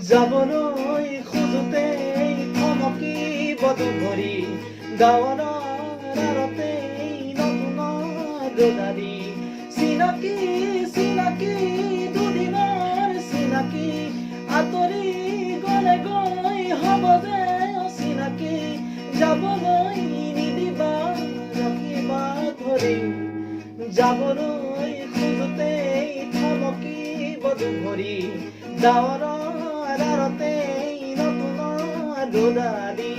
যাবলৈ খোজোতেই থমকিব দুভৰি গাঁৱৰ আৰতেই নতুন ৰ'দাৰি চিনাকি চিনাকি দুদিনৰ চিনাকি আঁতৰি গ'লে গৈ হ'ব যে অচিনাকি যাবলৈ নিদিবা ৰাখিবা ধৰি যাবলৈ খোজোতেই থমকিব দুভৰি গাঁৱৰ আৰতেই নতুন ৰ'দাৰি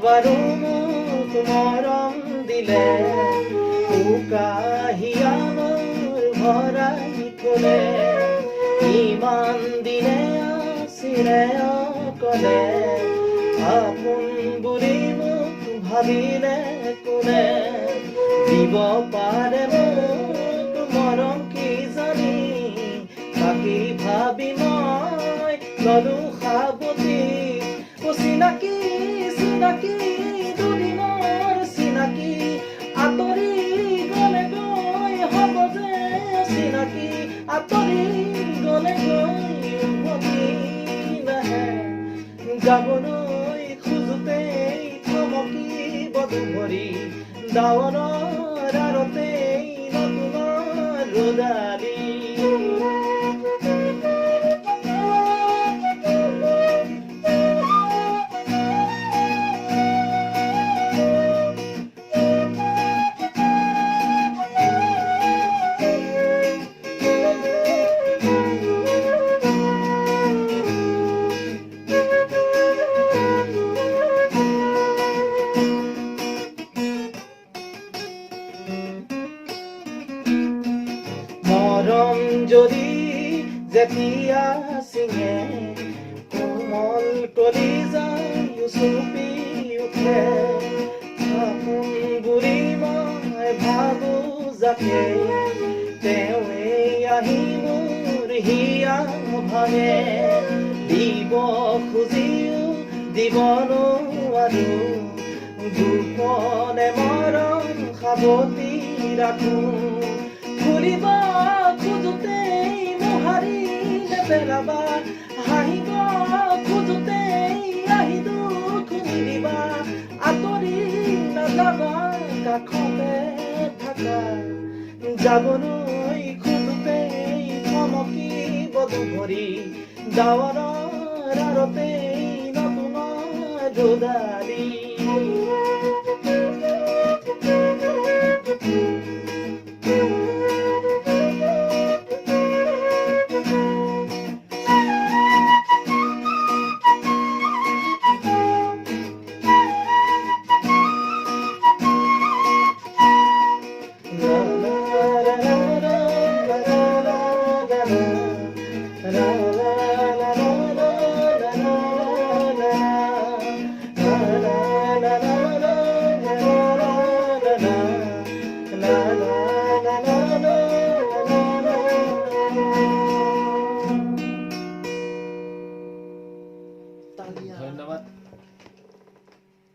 বাৰু মোক মৰম দিলে উকাহিয়া মোৰ ভৰাই থলে ইমান দিনে আছিলে অকলে আপোন বুলি মোক ভাবিলে কোনে দিব পাৰে মোক মৰম কি জানি বাকী ভাবি মই ললো সাৱতি চিনাকি চিনাকি দুদিনৰ চিনাকি আঁতৰি গ'লে গৈ হ'ব যে চিনাকি আঁতৰি গ'লে গৈ উভতি নাহে যাবলৈ খোজোতেই থমকিব দুভৰি ডাৱৰৰ আৰতেই নতুন ৰ'দাৰি মৰম যদি যেতিয়া চিঙে কোমল কলিজাই চুপি উঠে আপোন বুলি মই ভাবো যাকে তেওঁৱেই আহি মোৰ হিয়া ভাঙে দিব খুজিও দিব নোৱাৰো গোপনে মৰম সাৱতি ৰাখো ফুৰিব খোজোতেই মোহাৰি নেপেলাবা হাঁহিব খোজোতেই আহি দুখ নিদিবা আঁতৰি নাযাবা কাষতে থাকা যাবলৈ খোজোতেই থমকিব দুভৰি ডাৱৰৰ আৰতেই নতুন ৰ'দাৰি